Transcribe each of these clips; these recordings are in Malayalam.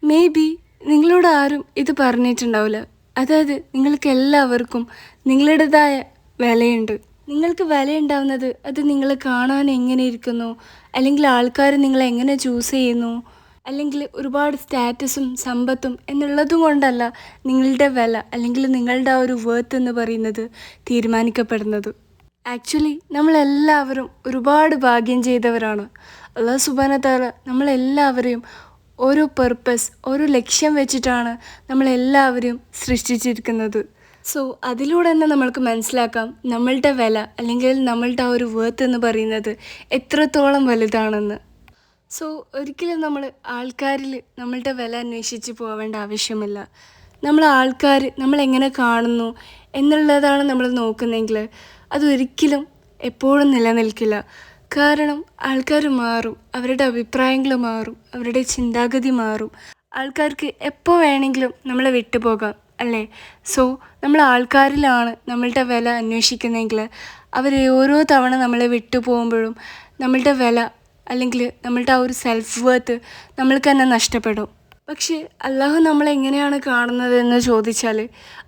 മേ ബി നിങ്ങളോട് ആരും ഇത് പറഞ്ഞിട്ടുണ്ടാവില്ല. അതായത് നിങ്ങൾക്ക് എല്ലാവർക്കും നിങ്ങളുടേതായ വിലയുണ്ട്. നിങ്ങൾക്ക് വിലയുണ്ടാവുന്നത് അത് നിങ്ങൾ കാണാൻ എങ്ങനെ ഇരിക്കുന്നു, അല്ലെങ്കിൽ ആൾക്കാർ നിങ്ങളെ എങ്ങനെ ചൂസ് ചെയ്യുന്നു, അല്ലെങ്കിൽ ഒരുപാട് സ്റ്റാറ്റസും സമ്പത്തും എന്നുള്ളതും കൊണ്ടല്ല നിങ്ങളുടെ വില അല്ലെങ്കിൽ നിങ്ങളുടെ ആ ഒരു വേർത്ത് എന്ന് പറയുന്നത് തീരുമാനിക്കപ്പെടുന്നത്. ആക്ച്വലി നമ്മളെല്ലാവരും ഒരുപാട് ഭാഗ്യം ചെയ്തവരാണ്. അല്ലാഹു സുബ്ഹാനഹു തആല നമ്മളെല്ലാവരെയും ഓരോ പർപ്പസ്, ഓരോ ലക്ഷ്യം വെച്ചിട്ടാണ് നമ്മളെല്ലാവരെയും സൃഷ്ടിച്ചിരിക്കുന്നത്. സോ അതിലൂടെ തന്നെ നമ്മൾക്ക് മനസ്സിലാക്കാം നമ്മളുടെ വില അല്ലെങ്കിൽ നമ്മളുടെ ആ ഒരു വേർത്ത് എന്ന് പറയുന്നത് എത്രത്തോളം വലുതാണെന്ന്. സോ ഒരിക്കലും നമ്മൾ ആൾക്കാരിൽ നമ്മളുടെ വില അന്വേഷിച്ച് പോവേണ്ട ആവശ്യമില്ല. ആൾക്കാർ നമ്മളെങ്ങനെ കാണുന്നു എന്നുള്ളതാണ് നമ്മൾ നോക്കുന്നതെങ്കിൽ അതൊരിക്കലും എപ്പോഴും നിലനിൽക്കില്ല. കാരണം ആൾക്കാർ മാറും, അവരുടെ അഭിപ്രായങ്ങൾ മാറും, അവരുടെ ചിന്താഗതി മാറും. ആൾക്കാർക്ക് എപ്പോൾ വേണമെങ്കിലും നമ്മളെ വിട്ടുപോകാം അല്ലേ? സോ നമ്മൾ ആൾക്കാരിലാണ് നമ്മളുടെ വില അന്വേഷിക്കുന്നതെങ്കിൽ അവർ ഓരോ തവണ നമ്മളെ വിട്ടു പോകുമ്പോഴും നമ്മളുടെ വില അല്ലെങ്കിൽ നമ്മളുടെ ആ ഒരു സെൽഫ് വർത്ത് നമ്മൾക്ക് തന്നെ നഷ്ടപ്പെടും. പക്ഷേ അള്ളാഹു നമ്മളെങ്ങനെയാണ് കാണുന്നത് എന്ന് ചോദിച്ചാൽ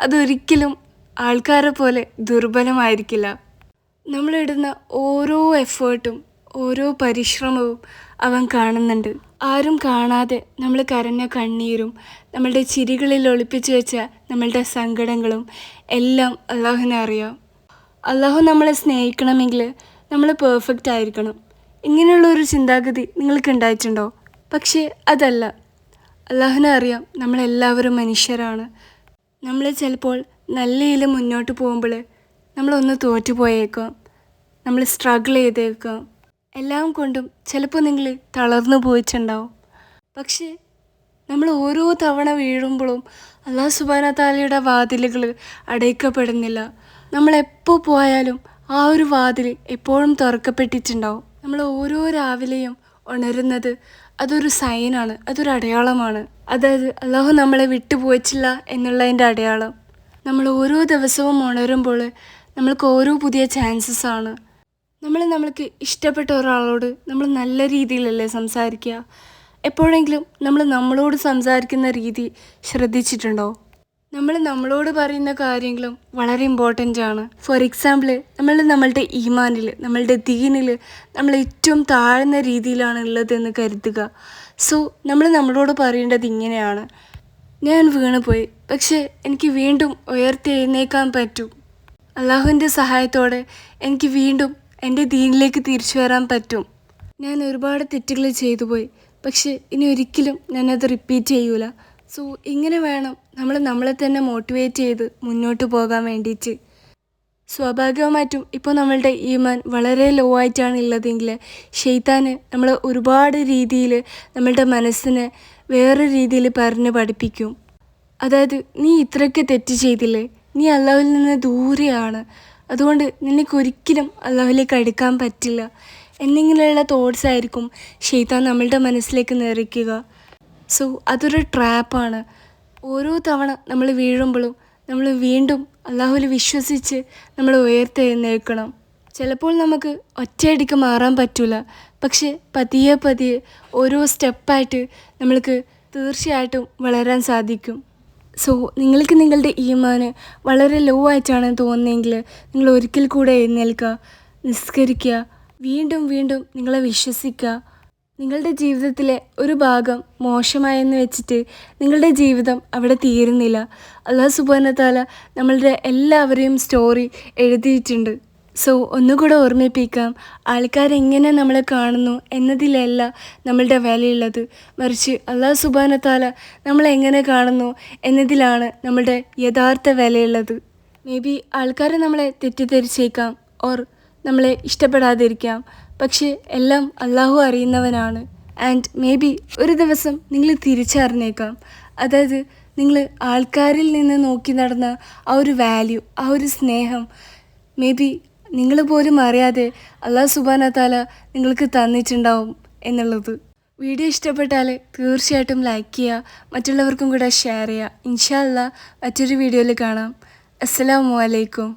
അതൊരിക്കലും ആൾക്കാരെ പോലെ ദുർബലമായിരിക്കില്ല. നമ്മളിടുന്ന ഓരോ എഫേർട്ടും ഓരോ പരിശ്രമവും അവൻ കാണുന്നുണ്ട്. ആരും കാണാതെ നമ്മൾ കരഞ്ഞ കണ്ണീരും നമ്മളുടെ ചിരികളിൽ ഒളിപ്പിച്ചു വെച്ച നമ്മളുടെ സങ്കടങ്ങളും എല്ലാം അള്ളാഹുവിനെ അറിയാം. അള്ളാഹു നമ്മളെ സ്നേഹിക്കണമെങ്കിൽ നമ്മൾ പെർഫെക്റ്റ് ആയിരിക്കണം. ഇങ്ങനെയുള്ളൊരു ചിന്താഗതി നിങ്ങൾക്ക് ഉണ്ടായിട്ടുണ്ടോ? പക്ഷേ അതല്ല. അള്ളാഹുവിനെ അറിയാം നമ്മളെല്ലാവരും മനുഷ്യരാണ്. നമ്മൾ ചിലപ്പോൾ നല്ലതിൽ മുന്നോട്ട് പോകുമ്പോൾ നമ്മളൊന്ന് തോറ്റുപോയേക്കാം, നമ്മൾ സ്ട്രഗിൾ ചെയ്തേക്കാം. എല്ലാം കൊണ്ടും ചിലപ്പോൾ നിങ്ങൾ തളർന്നു പോയിട്ടുണ്ടാവും. പക്ഷേ നമ്മൾ ഓരോ തവണ വീഴുമ്പോഴും അല്ലാഹു സുബ്ഹാനഹു തആലയുടെ വാതിലുകൾ അടയ്ക്കപ്പെടുന്നില്ല. നമ്മളെപ്പോൾ പോയാലും ആ ഒരു വാതിൽ എപ്പോഴും തുറക്കപ്പെട്ടിട്ടുണ്ടാവും. നമ്മൾ ഓരോ രാവിലെയും ഉണരുന്നത് അതൊരു സൈനാണ്, അതൊരു അടയാളമാണ്. അതായത് അള്ളാഹു നമ്മളെ വിട്ടുപോയിട്ടില്ല എന്നുള്ളതിൻ്റെ അടയാളം. നമ്മൾ ഓരോ ദിവസവും ഉണരുമ്പോൾ നമ്മൾക്ക് ഓരോ പുതിയ ചാൻസസ് ആണ്. നമ്മൾക്ക് ഇഷ്ടപ്പെട്ട ഒരാളോട് നമ്മൾ നല്ല രീതിയിലല്ലേ സംസാരിക്കുക? എപ്പോഴെങ്കിലും നമ്മളോട് സംസാരിക്കുന്ന രീതി ശ്രദ്ധിച്ചിട്ടുണ്ടോ? നമ്മളോട് പറയുന്ന കാര്യങ്ങളും വളരെ ഇമ്പോർട്ടൻ്റ് ആണ്. ഫോർ എക്സാമ്പിൾ നമ്മളുടെ ഈമാനിൽ, നമ്മളുടെ ദീനിൽ നമ്മൾ ഏറ്റവും താഴ്ന്ന രീതിയിലാണ് ഉള്ളതെന്ന് കരുതുക. സോ നമ്മളോട് പറയേണ്ടത് ഇങ്ങനെയാണ്: ഞാൻ വീണുപോയി, പക്ഷേ എനിക്ക് വീണ്ടും ഉയർത്തെഴുന്നേക്കാൻ പറ്റും. അള്ളാഹുവിൻ്റെ സഹായത്തോടെ എനിക്ക് വീണ്ടും എൻ്റെ ദീനിലേക്ക് തിരിച്ചു വരാൻ പറ്റും. ഞാൻ ഒരുപാട് തെറ്റുകൾ ചെയ്തു പോയി, പക്ഷേ ഇനി ഒരിക്കലും ഞാനത് റിപ്പീറ്റ് ചെയ്യൂല. സോ ഇങ്ങനെ വേണം നമ്മളെ തന്നെ മോട്ടിവേറ്റ് ചെയ്ത് മുന്നോട്ട് പോകാൻ വേണ്ടിയിട്ട്. സ്വാഭാവികമായിട്ടും ഇപ്പോൾ നമ്മളുടെ ഈമാൻ വളരെ ലോ ആയിട്ടാണ് ഉള്ളതെങ്കിൽ ശൈത്താന് നമ്മൾ ഒരുപാട് രീതിയിൽ നമ്മളുടെ മനസ്സിനെ വേറെ രീതിയിൽ പറഞ്ഞ് പഠിപ്പിക്കും. അതായത് നീ ഇത്രയൊക്കെ തെറ്റ് ചെയ്തില്ലേ, നീ അള്ളാഹുവിൽ നിന്ന് ദൂരെയാണ്, അതുകൊണ്ട് നിനക്കൊരിക്കലും അള്ളാഹുവിലേക്ക് അടുക്കാൻ പറ്റില്ല എന്നിങ്ങനെയുള്ള തോട്ട്സ് ആയിരിക്കും ശൈത്താൻ നമ്മളുടെ മനസ്സിലേക്ക് നിറയ്ക്കുക. സോ അതൊരു ട്രാപ്പാണ്. ഓരോ തവണ നമ്മൾ വീഴുമ്പോഴും നമ്മൾ വീണ്ടും അള്ളാഹുവിൽ വിശ്വസിച്ച് നമ്മൾ ഉയർത്തെഴുന്നേൽക്കണം. ചിലപ്പോൾ നമുക്ക് ഒറ്റയടിക്ക് മാറാൻ പറ്റില്ല, പക്ഷേ പതിയെ പതിയെ ഓരോ സ്റ്റെപ്പായിട്ട് നമ്മൾക്ക് തീർച്ചയായിട്ടും വളരാൻ സാധിക്കും. സോ നിങ്ങൾക്ക് നിങ്ങളുടെ ഈമാന് വളരെ ലോ ആയിട്ടാണ് തോന്നുന്നതെങ്കിൽ നിങ്ങൾ ഒരിക്കൽ കൂടെ എഴുന്നേൽക്കുക, നിസ്കരിക്കുക, വീണ്ടും വീണ്ടും നിങ്ങളെ വിശ്വസിക്കുക. നിങ്ങളുടെ ജീവിതത്തിലെ ഒരു ഭാഗം മോശമായെന്ന് വെച്ചിട്ട് നിങ്ങളുടെ ജീവിതം അവിടെ തീരുന്നില്ല. അല്ലാഹു സുബ്ഹാനഹു തആല നമ്മളുടെ എല്ലാവരെയും സ്റ്റോറി എഴുതിയിട്ടുണ്ട്. സോ ഒന്നുകൂടെ ഓർമ്മിപ്പിക്കാം, ആൾക്കാരെങ്ങനെ നമ്മളെ കാണുന്നു എന്നതിലല്ല നമ്മളുടെ വിലയുള്ളത്, മറിച്ച് അല്ലാഹു സുബ്ഹാനഹു തആല നമ്മളെങ്ങനെ കാണുന്നു എന്നതിലാണ് നമ്മളുടെ യഥാർത്ഥ വിലയുള്ളത്. മേ ബി ആൾക്കാർ നമ്മളെ തെറ്റിദ്ധരിച്ചേക്കാം, ഓർ നമ്മളെ ഇഷ്ടപ്പെടാതിരിക്കാം, പക്ഷേ എല്ലാം അള്ളാഹു അറിയുന്നവനാണ്. ആൻഡ് മേ ബി ഒരു ദിവസം നിങ്ങൾ തിരിച്ചറിഞ്ഞേക്കാം. അതായത് നിങ്ങൾ ആൾക്കാരിൽ നിന്ന് നോക്കി നടന്ന ആ ഒരു വാല്യൂ, ആ ഒരു സ്നേഹം മേ ബി നിങ്ങൾ പോലും അറിയാതെ അല്ലാഹു സുബ്ഹാനഹു തആല നിങ്ങൾക്ക് തന്നിട്ടുണ്ടാവും എന്നുള്ളത്. വീഡിയോ ഇഷ്ടപ്പെട്ടാൽ തീർച്ചയായിട്ടും ലൈക്ക് ചെയ്യുക, മറ്റുള്ളവർക്കും കൂടെ ഷെയർ ചെയ്യുക. ഇൻഷാ അല്ലാഹ് മറ്റൊരു വീഡിയോയിൽ കാണാം. അസ്സലാമു അലൈക്കും.